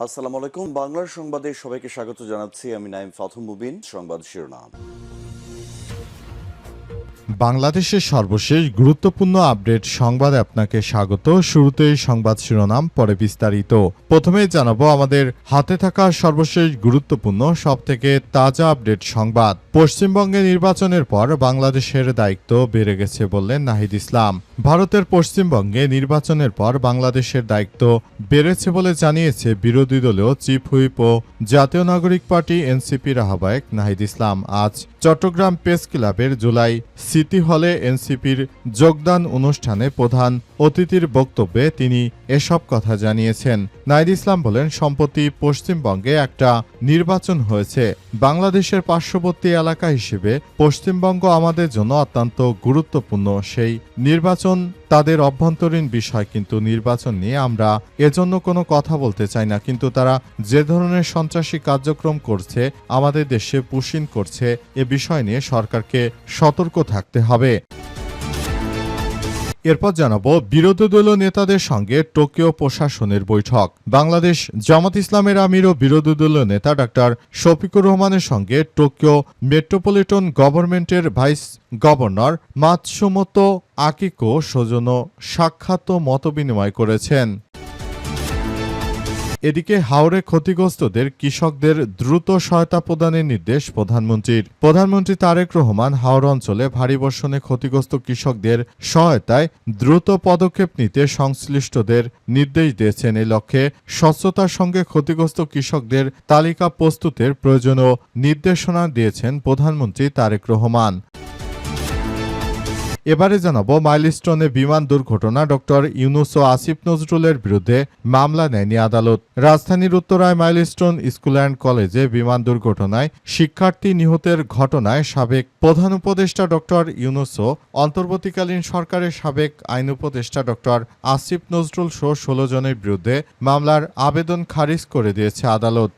আসসালামু আলাইকুম। বাংলার সংবাদে সবাইকে স্বাগত জানাচ্ছি। আমি নাইম ফাথুম মুবিন। সংবাদ শিরোনাম। বাংলাদেশের সর্বশেষ গুরুত্বপূর্ণ আপডেট সংবাদে আপনাকে স্বাগত। শুরুতেই সংবাদ শিরোনাম, পরে বিস্তারিত। প্রথমেই জানাবো আমাদের হাতে থাকা সর্বশেষ গুরুত্বপূর্ণ সবথেকে তাজা আপডেট সংবাদ। পশ্চিমবঙ্গে নির্বাচনের পর বাংলাদেশের দায়িত্ব বেড়ে গেছে বললেন নাহিদ ইসলাম। ভারতের পশ্চিমবঙ্গে নির্বাচনের পর বাংলাদেশের দায়িত্ব বেড়েছে বলে জানিয়েছে বিরোধী দলীয় চিফ হুইপ ও জাতীয় নাগরিক পার্টি এনসিপির আহ্বায়ক নাহিদ ইসলাম। আজ চট্টগ্রাম প্রেস ক্লাবের জুলাই সিটি হলে এনসিপির যোগদান অনুষ্ঠানে প্রধান অতিথির বক্তব্যে তিনি এসব কথা জানিয়েছেন। নাহিদ ইসলাম বলেন, সম্প্রতি পশ্চিমবঙ্গে একটা নির্বাচন হয়েছে। বাংলাদেশের পার্শ্ববর্তী এলাকা হিসেবে পশ্চিমবঙ্গ আমাদের জন্য অত্যন্ত গুরুত্বপূর্ণ। সেই নির্বাচন তাদের অভ্যন্তরীণ বিষয়, কিন্তু নির্বাচন নিয়ে আমরা এজন্য কোনো কথা বলতে চাই না। কিন্তু তারা যে ধরনের সন্ত্রাসী কার্যক্রম করছে, আমাদের দেশে পুশিন করছে, এ বিষয় নিয়ে সরকারকে সতর্ক থাকতে হবে। এরপর জানাবো বিরোধী দলীয় নেতাদের সঙ্গে টোকিও প্রশাসনের বৈঠক। বাংলাদেশ জামাত ইসলামের আমির ও বিরোধী দলীয় নেতা ডাক্তার শফিকুর রহমানের সঙ্গে টোকিও মেট্রোপলিটন গভর্নমেন্টের ভাইস গভর্নর মাতসুমোতো আকিকো সৌজন্য সাক্ষাৎ ও মতবিনিময় করেছেন। এদিকে হাওরে ক্ষতিগ্রস্তদের কৃষকদের দ্রুত সহায়তা প্রদানের নির্দেশ প্রধানমন্ত্রীর। প্রধানমন্ত্রী তারেক রহমান হাওর অঞ্চলে ভারী বর্ষণে ক্ষতিগ্রস্ত কৃষকদের সহায়তায় দ্রুত পদক্ষেপ নিতে সংশ্লিষ্টদের নির্দেশ দিয়েছেন। এই লক্ষ্যে স্বচ্ছতার সঙ্গে ক্ষতিগ্রস্ত কৃষকদের তালিকা প্রস্তুতের প্রয়োজনীয় নির্দেশনা দিয়েছেন প্রধানমন্ত্রী তারেক রহমান। এবারে জানাবো মাইলস্টোনে বিমান দুর্ঘটনা। ডক্টর ইউনুস ও আসিফ নজরুলের বিরুদ্ধে মামলা নেয়নি আদালত। রাজধানীর উত্তরায় মাইলস্টোন স্কুল অ্যান্ড কলেজে বিমান দুর্ঘটনায় শিক্ষার্থী নিহতের ঘটনায় সাবেক প্রধান উপদেষ্টা ডক্টর ইউনুস ও অন্তর্বর্তীকালীন সরকারের সাবেক আইন উপদেষ্টা ডক্টর আসিফ নজরুল সহ 16 জনের বিরুদ্ধে মামলার আবেদন খারিজ করে দিয়েছে আদালত।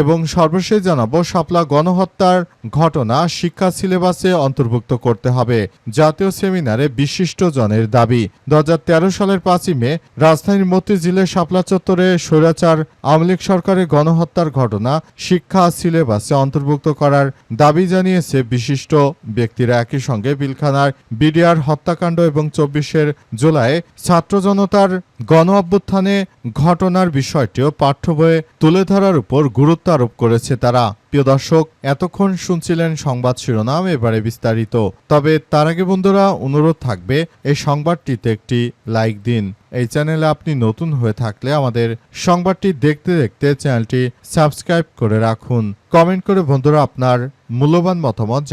এবং সর্বশেষ জানাবো শাপলা গণহত্যার ঘটনা শিক্ষা সিলেবাসে অন্তর্ভুক্ত করতে হবে। জাতীয় সেমিনারে বিশিষ্ট জনের দাবি। 2013 সালের 5 মে রাজধানীর মতিঝিলের শাপলা চত্বরে স্বৈরাচার আওয়ামী লীগ সরকারের গণহত্যার ঘটনা শিক্ষা সিলেবাসে অন্তর্ভুক্ত করার দাবি জানিয়েছে বিশিষ্ট ব্যক্তিরা। একই সঙ্গে পিলখানার বিডিআর হত্যাকাণ্ড এবং 24 জুলাই ছাত্র জনতার গণ অভ্যুত্থানে ঘটনার বিষয়টিও পাঠ্য বইয়ে তুলে ধরার উপর গুরুত্ব আরোপ করেছে তারা। প্রিয় দর্শক, এতক্ষণ শুনছিলেন সংবাদ শিরোনাম, এবারে বিস্তারিত। তবে তার আগে বন্ধুরা অনুরোধ থাকবে এই সংবাদটিতে একটি লাইক দিন। এই চ্যানেলে আপনি নতুন হয়ে থাকলে আমাদের সংবাদটি দেখতে দেখতে চ্যানেলটি সাবস্ক্রাইব করে রাখুন। কমেন্ট করে বন্ধুরা আপনার মূল্যবান মতামত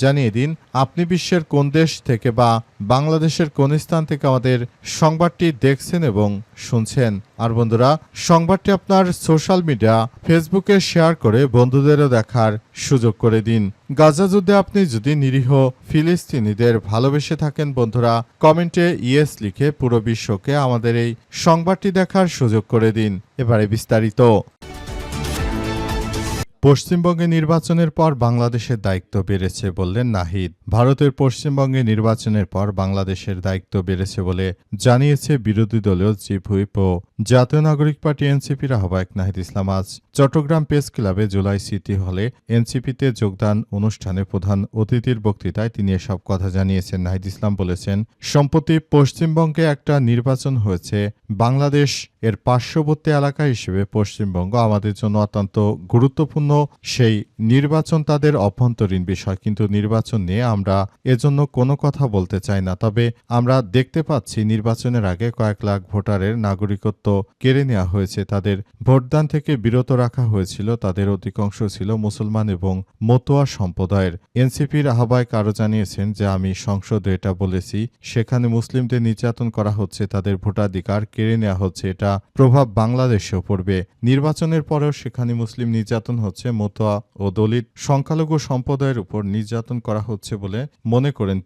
জানিয়ে দিন আপনি বিশ্বের কোন দেশ থেকে বা বাংলাদেশের কোন স্থান থেকে আমাদের সংবাদটি দেখছেন এবং শুনছেন। আর বন্ধুরা, সংবাদটি আপনার সোশ্যাল মিডিয়া ফেসবুকে শেয়ার করে বন্ধুদেরও দেখার সুযোগ করে দিন। গাজা যুদ্ধে আপনি যদি নিরীহ ফিলিস্তিনিদের ভালোবেসে থাকেন বন্ধুরা, কমেন্টে ইয়েস লিখে পুরো বিশ্বকে আমাদের এই সংবাদটি দেখার সুযোগ করে দিন। এবারে বিস্তারিত। পশ্চিমবঙ্গে নির্বাচনের পর বাংলাদেশের দায়িত্ব বেড়েছে বললেন নাহিদ। ভারতের পশ্চিমবঙ্গে নির্বাচনের পর বাংলাদেশের দায়িত্ব বেড়েছে বলে জানিয়েছে বিরোধী দলীয় চিফ হুইপ ও জাতীয় নাগরিক পার্টি এনসিপির আহ্বায়ক নাহিদ ইসলাম। আজ চট্টগ্রাম প্রেস ক্লাবে জুলাই সিটি হলে এনসিপিতে যোগদান অনুষ্ঠানে প্রধান অতিথির বক্তৃতায় তিনি এসব কথা জানিয়েছেন। নাহিদ ইসলাম বলেছেন, সম্প্রতি পশ্চিমবঙ্গে একটা নির্বাচন হয়েছে। বাংলাদেশ এর পার্শ্ববর্তী এলাকা হিসেবে পশ্চিমবঙ্গ আমাদের জন্য অত্যন্ত গুরুত্বপূর্ণ। সেই নির্বাচন তাদের অভ্যন্তরীণ বিষয়, কিন্তু নির্বাচন নিয়ে আমরা এজন্য কোনো কথা বলতে চাই না। তবে আমরা দেখতে পাচ্ছি নির্বাচনের আগে কয়েক লাখ ভোটারের নাগরিকত্ব কেড়ে নেওয়া হয়েছে, তাদের ভোটদান থেকে বিরত রাখা হয়েছিল। তাদের অধিকাংশ ছিল মুসলমান এবং মতুয়া সম্প্রদায়ের। এনসিপির আহ্বায়ক আরও জানিয়েছেন যে, আমি সংসদে এটা বলেছি, সেখানে মুসলিমদের নির্যাতন করা হচ্ছে, তাদের ভোটাধিকার কেড়ে নেওয়া হচ্ছে, এটা প্রভাব বাংলাদেশেও পড়বে। নির্বাচনের পরেও সেখানে মুসলিম নির্যাতন হচ্ছে, মতুয়া ও দলিত সংখ্যালঘু সম্প্রদায়ের উপর নির্যাতন করা হচ্ছে বলে মনে করেন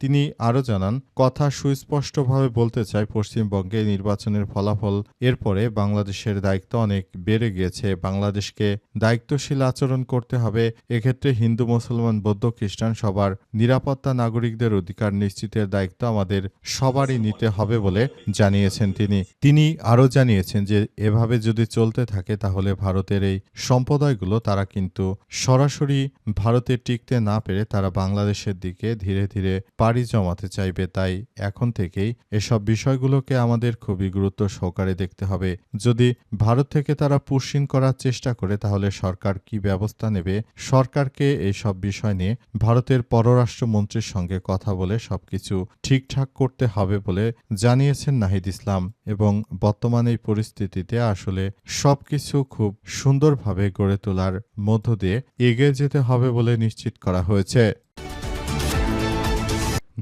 তিনি আরও জানান, কথা সুস্পষ্টভাবে বলতে চাই, পশ্চিমবঙ্গে নির্বাচনের ফলাফল এরপরে বাংলাদেশের দায়িত্ব অনেক বেড়ে গিয়েছে। বাংলাদেশকে দায়িত্বশীল আচরণ করতে হবে। এক্ষেত্রে হিন্দু, মুসলমান, বৌদ্ধ, খ্রিস্টান সবার নিরাপত্তা, নাগরিকদের অধিকার নিশ্চিতের দায়িত্ব আমাদের সবারই নিতে হবে বলে জানিয়েছেন তিনি আরও জানিয়েছেন যে এভাবে যদি চলতে থাকে তাহলে ভারতের এই সম্প্রদায়গুলো তারা কিন্তু সরাসরি ভারতে টিকতে না পেরে তারা বাংলাদেশের দিকে ধীরে ধীরে পাড়ি জমাতে চাইবে। তাই এখন থেকেই এসব বিষয়গুলোকে আমাদের খুবই গুরুত্ব সহকারে দেখতে হবে। যদি ভারত থেকে তারা পুশিং করার চেষ্টা করে তাহলে সরকার কি ব্যবস্থা নেবে? সরকারকে এইসব বিষয় নিয়ে ভারতের পররাষ্ট্রমন্ত্রীর সঙ্গে কথা বলে সবকিছু ঠিকঠাক করতে হবে বলে জানিয়েছেন নাহিদ ইসলাম। এবং বর্তমানে এই পরিস্থিতিতে আসলে সবকিছু খুব সুন্দরভাবে গড়ে তোলার মধ্য দিয়ে এগিয়ে যেতে হবে বলে নিশ্চিত করা হয়েছে।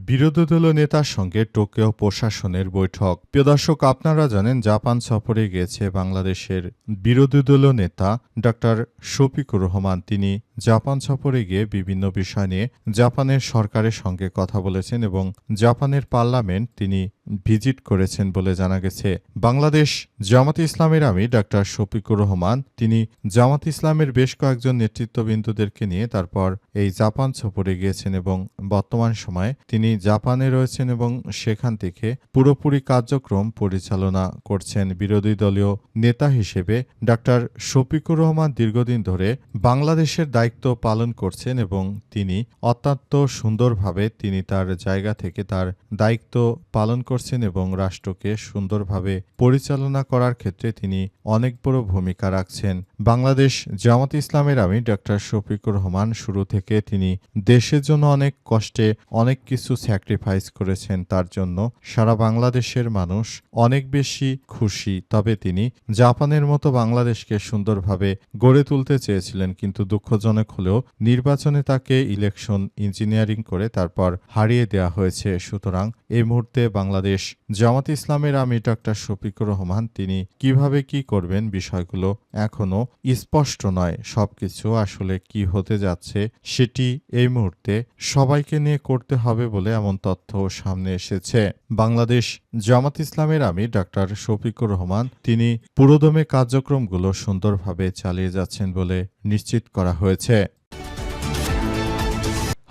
বিরোধী দলীয় নেতার সঙ্গে টোকিও প্রশাসনের বৈঠক। প্রিয় দর্শক, আপনারা জানেন জাপান সফরে গিয়েছে বাংলাদেশের বিরোধী দলীয় নেতা ডক্টর শফিকুর রহমান। তিনি জাপান সফরে গিয়ে বিভিন্ন বিষয় নিয়ে জাপানের সরকারের সঙ্গে কথা বলেছেন এবং জাপানের পার্লামেন্ট তিনি ভিজিট করেছেন বলে জানা গেছে। বাংলাদেশ জামাত ইসলামের আমির ডক্টর শফিকুর রহমান তিনি জামাত ইসলামের বেশ কয়েকজন নেতৃত্ববৃন্দদেরকে নিয়ে তারপর এই জাপান সফরে গিয়েছেন এবং বর্তমান সময়ে তিনি জাপানে রয়েছেন এবং সেখান থেকে পুরোপুরি কার্যক্রম পরিচালনা করছেন। বিরোধী দলীয় নেতা হিসেবে ডক্টর শফিকুর রহমান দীর্ঘদিন ধরে বাংলাদেশের দায়িত্ব পালন করছেন এবং তিনি অত্যন্ত সুন্দরভাবে তিনি তার জায়গা থেকে তার দায়িত্ব পালন করছেন এবং রাষ্ট্রকে সুন্দরভাবে পরিচালনা করার ক্ষেত্রে তিনি অনেক বড় ভূমিকা রাখছেন। বাংলাদেশ জামাত ইসলামের আমির ডক্টর শফিকুর রহমান শুরু থেকে তিনি দেশের জন্য অনেক কষ্টে অনেক কিছু স্যাক্রিফাইস করেছেন। তার জন্য সারা বাংলাদেশের মানুষ অনেক বেশি খুশি। তবে তিনি জাপানের মতো বাংলাদেশকে সুন্দরভাবে গড়ে তুলতে চেয়েছিলেন, কিন্তু দুঃখজনক হলেও নির্বাচনে তাকে ইলেকশন ইঞ্জিনিয়ারিং করে তারপর হারিয়ে দেওয়া হয়েছে। সুতরাং এই মুহূর্তে বাংলাদেশ জামাত ইসলামের আমির ডক্টর শফিকুর রহমান তিনি কিভাবে কি করবেন বিষয়গুলো এখনো স্পষ্ট নয়। সবকিছু আসলে কি হতে যাচ্ছে সেটি এই মুহূর্তে সবাইকে নিয়ে করতে হবে বলে এমন তথ্য সামনে এসেছে। বাংলাদেশ জামাত ইসলামের আমির ডক্টর শফিকুর রহমান তিনি পুরোদমে কার্যক্রমগুলো সুন্দরভাবে চালিয়ে যাচ্ছেন বলে নিশ্চিত করা হয়েছে।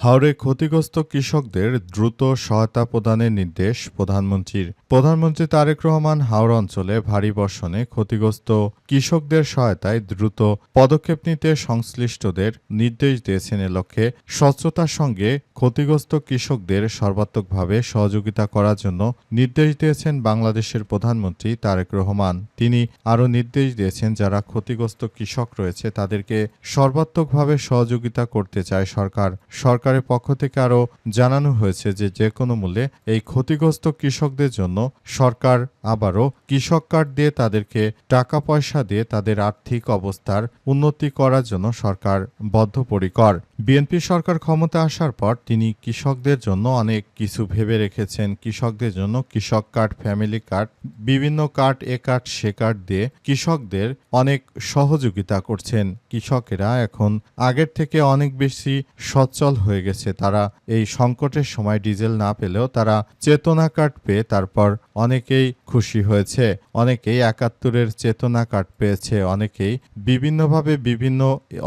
হাওরে ক্ষতিগ্রস্ত কৃষকদের দ্রুত সহায়তা প্রদানের নির্দেশ প্রধানমন্ত্রীর। প্রধানমন্ত্রী তারেক রহমান হাওড়া অঞ্চলে ভারী বর্ষণে ক্ষতিগ্রস্ত কৃষকদের সহায়তায় দ্রুত পদক্ষেপ নিতে সংশ্লিষ্টদের নির্দেশ দিয়েছেন। এ লক্ষ্যে স্বচ্ছতার সঙ্গে ক্ষতিগ্রস্ত কৃষকদের সর্বাত্মকভাবে সহযোগিতা করার জন্য নির্দেশ দিয়েছেন বাংলাদেশের প্রধানমন্ত্রী তারেক রহমান। তিনি আরও নির্দেশ দিয়েছেন যারা ক্ষতিগ্রস্ত কৃষক রয়েছে তাদেরকে সর্বাত্মকভাবে সহযোগিতা করতে চায় সরকার। সরকারের পক্ষ থেকে আরও জানানো হয়েছে যে কোনো মূল্যে এই ক্ষতিগ্রস্ত কৃষকদের জন্য সরকার আবারও কৃষক কার্ড দিয়ে তাদেরকে টাকা পয়সা দিয়ে তাদের আর্থিক অবস্থার উন্নতি করার জন্য সরকার বদ্ধপরিকর। বিএনপি সরকার ক্ষমতা আসার পর তিনি কৃষকদের জন্য অনেক কিছু ভেবে রেখেছেন। কৃষকদের জন্য কৃষক কার্ড, ফ্যামিলি কার্ড, বিভিন্ন কার্ড, এ কার্ড সে কার্ড দিয়ে কৃষকদের অনেক সহযোগিতা করছেন। কৃষকেরা এখন আগের থেকে অনেক বেশি সচ্ছল হয়ে গেছে। তারা এই সংকটের সময় ডিজেল না পেলেও তারা চেতনা কার্ড পেয়ে তারপর অনেকেই খুশি হয়েছে। অনেকেই ৭১-এর চেতনা কার্ড পেয়েছে, অনেকেই বিভিন্নভাবে বিভিন্ন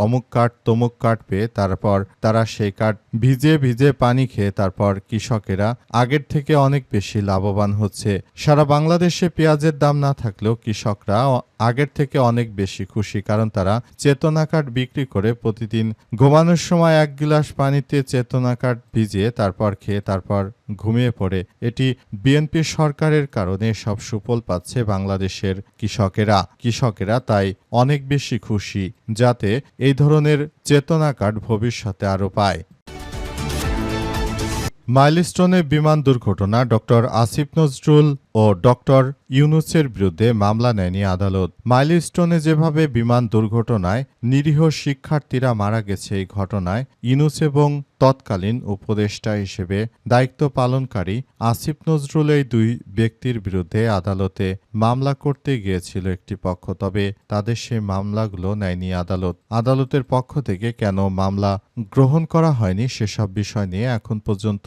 অমুক কার্ড তমুক কার্ড পেয়ে তারপর তারা সেই কার্ড ভিজে ভিজে পানি খেয়ে তারপর কৃষকেরা আগের থেকে অনেক বেশি লাভবান হচ্ছে। সারা বাংলাদেশে পেঁয়াজের দাম না থাকলেও কৃষকরা আগের থেকে অনেক বেশি খুশি, কারণ তারা চেতনা কার্ড বিক্রি করে প্রতিদিন ঘুমানোর সময় ১ গিলাস পানিতে চেতনা কার্ড ভিজিয়ে তারপর খেয়ে তারপর ঘুমিয়ে পড়ে। এটি বিএনপি সরকারের কারণে সব সুফল পাচ্ছে বাংলাদেশের কৃষকেরা তাই অনেক বেশি খুশি যাতে এই ধরনের চেতনা কার্ড ভবিষ্যতে আরও পায়। মাইলস্টোনে বিমান দুর্ঘটনা ডক্টর আসিফ নজরুল ও ডক্টর ইউনুসের বিরুদ্ধে মামলা নেয়নি আদালত। মাইলস্টোনে যেভাবে বিমান দুর্ঘটনায় নিরীহ শিক্ষার্থীরা মারা গেছে, এই ঘটনায় ইউনুস এবং তৎকালীন উপদেষ্টা হিসেবে দায়িত্ব পালনকারী আসিফ নজরুল এই দুই ব্যক্তির বিরুদ্ধে আদালতে মামলা করতে গিয়েছিল একটি পক্ষ, তবে তাদের সেই মামলাগুলো নেয়নি আদালত। আদালতের পক্ষ থেকে কেন মামলা গ্রহণ করা হয়নি সেসব বিষয় নিয়ে এখন পর্যন্ত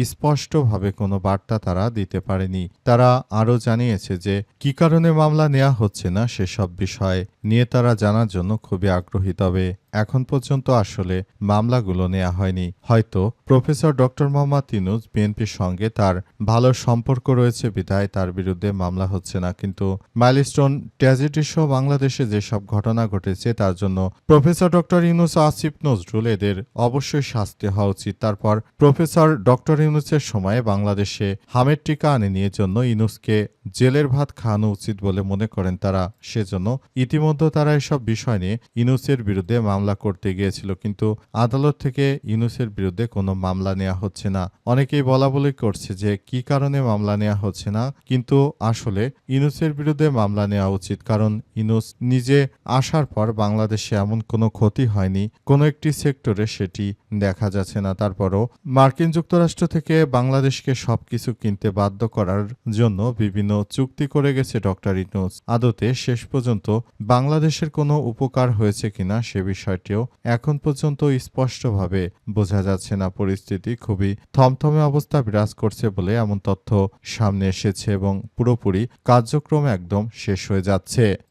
স্পষ্টভাবে কোনো বার্তা তারা দিতে পারেনি। তারা আরও জানিয়েছে যে কী কারণে মামলা নেওয়া হচ্ছে না সেসব বিষয় নিয়ে তারা জানার জন্য খুবই আগ্রহী। তবে এখন পর্যন্ত আসলে মামলাগুলো নেওয়া হয়নি। হয়তো প্রফেসর ডক্টর মোহাম্মদ ইউনূস বিএনপির সঙ্গে তার ভালো সম্পর্ক রয়েছে বিধায় তার বিরুদ্ধে মামলা হচ্ছে না, কিন্তু মাইলস্টোন ট্র্যাজেডি সহ বাংলাদেশে যেসব ঘটনা ঘটেছে তার জন্য প্রফেসর ডক্টর ইউনূস, আসিফ নজরুল এদের অবশ্যই শাস্তি হওয়া উচিত। তারপর প্রফেসর ডক্টর ইউনূসের সময়ে বাংলাদেশে হামের টিকা আনেনি, এজন্য ইউনূসকে জেলের ভাত খাওয়ানো উচিত বলে মনে করেন তারা। সেজন্য ইতিমধ্যে তারা এসব বিষয় নিয়ে ইউনূসের বিরুদ্ধে মামলা করতে গিয়েছিল, কিন্তু আদালত থেকে ইউনূসের বিরুদ্ধে কোনো মামলা নেওয়া হচ্ছে না। অনেকেই বলাবলি করছে যে কি কারণে মামলা নেওয়া হচ্ছে না, কিন্তু আসলে ইউনূসের বিরুদ্ধে মামলা নেওয়া উচিত, কারণ ইউনূস নিজে আসার পর বাংলাদেশে এমন কোনো ক্ষতি হয়নি, কোনো একটি সেক্টরে সেটি দেখা যাচ্ছে না। তারপরও মার্কিন যুক্তরাষ্ট্র থেকে বাংলাদেশকে সবকিছু কিনতে বাধ্য করার জন্য বিভিন্ন চুক্তি করে গেছে ডক্টর ইউনূস। আদতে শেষ পর্যন্ত বাংলাদেশের কোনো উপকার হয়েছে কিনা সে বিষয়টিও এখন পর্যন্ত স্পষ্টভাবে বোঝা যাচ্ছে না। পরিস্থিতি খুবই থমথমে অবস্থা বিরাজ করছে বলে এমন তথ্য সামনে এসেছে এবং পুরোপুরি কার্যক্রম একদম শেষ হয়ে যাচ্ছে।